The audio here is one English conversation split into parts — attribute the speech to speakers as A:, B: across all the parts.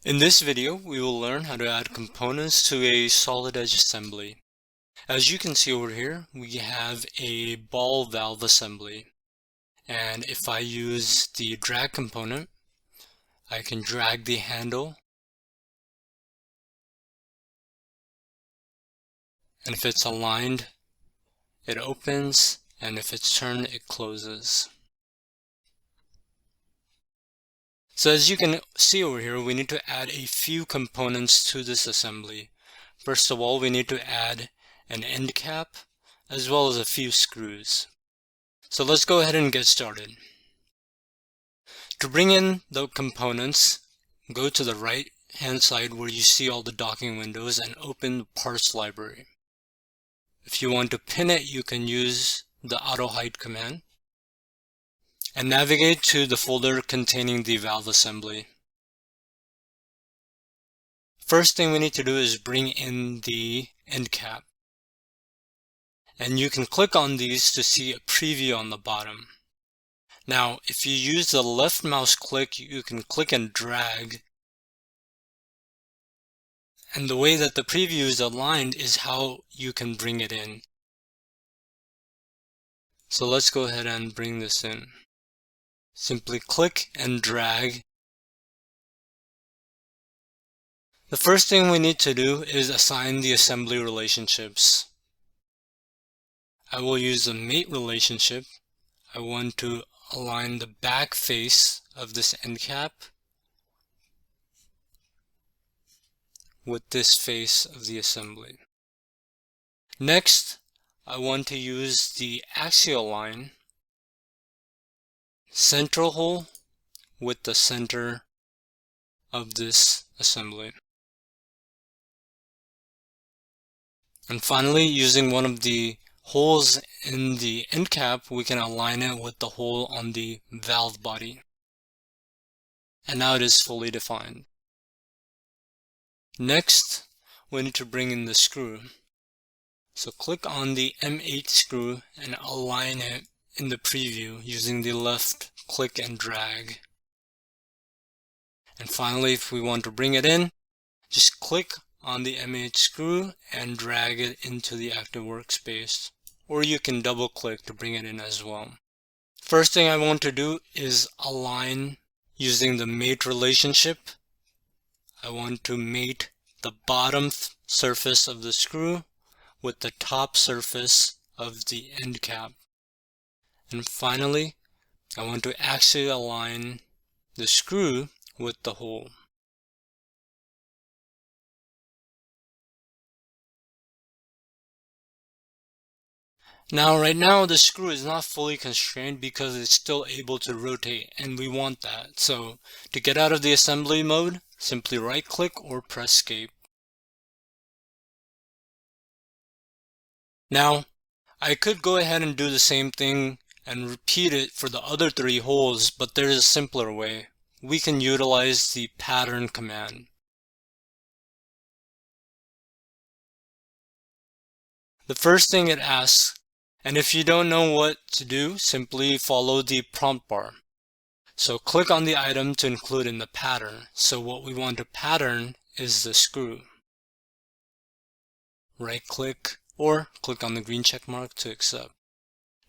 A: In this video, we will learn how to add components to a solid edge assembly. As you can see over here, we have a ball valve assembly. And if I use the drag component, I can drag the handle. And if it's aligned, it opens, and if it's turned, it closes. So as you can see over here, we need to add a few components to this assembly. First of all, we need to add an end cap, as well as a few screws. So let's go ahead and get started. To bring in the components, go to the right hand side where you see all the docking windows and open the parts library. If you want to pin it, you can use the auto hide command. And navigate to the folder containing the valve assembly. First thing we need to do is bring in the end cap. And you can click on these to see a preview on the bottom. Now, if you use the left mouse click, you can click and drag. And the way that the preview is aligned is how you can bring it in. So let's go ahead and bring this in. Simply click and drag. The first thing we need to do is assign the assembly relationships. I will use the mate relationship. I want to align the back face of this end cap with this face of the assembly. Next, I want to use the axial line central hole with the center of this assembly. And finally, using one of the holes in the end cap, we can align it with the hole on the valve body. And now it is fully defined. Next, we need to bring in the screw. So click on the M8 screw and align it in the preview using the left click and drag. And finally, if we want to bring it in, just click on the M8 screw and drag it into the active workspace, or you can double click to bring it in as well. First thing I want to do is align using the mate relationship. I want to mate the bottom surface of the screw with the top surface of the end cap. And finally, I want to actually align the screw with the hole. Now, right now, the screw is not fully constrained because it's still able to rotate, and we want that. So, to get out of the assembly mode, simply right-click or press escape. Now, I could go ahead and do the same thing and repeat it for the other three holes, but there's a simpler way. We can utilize the pattern command. The first thing it asks, and if you don't know what to do, simply follow the prompt bar. So click on the item to include in the pattern. So what we want to pattern is the screw. Right click or click on the green check mark to accept.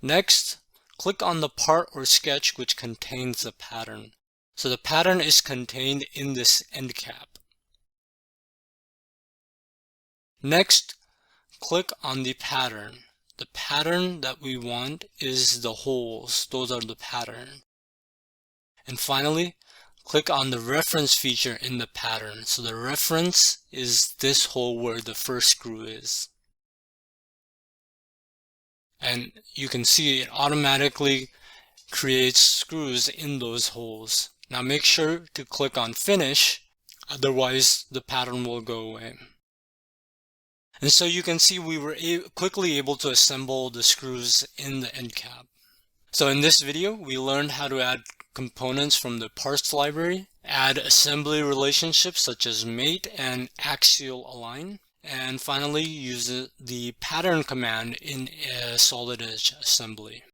A: Next, click on the part or sketch which contains the pattern. So the pattern is contained in this end cap. Next, click on the pattern. The pattern that we want is the holes. Those are the pattern. And finally, click on the reference feature in the pattern. So the reference is this hole where the first screw is. And you can see it automatically creates screws in those holes. Now make sure to click on finish, otherwise the pattern will go away. And so you can see we were quickly able to assemble the screws in the end cap. So in this video, we learned how to add components from the parts library, add assembly relationships such as mate and axial align, and finally use the pattern command in a solid edge assembly.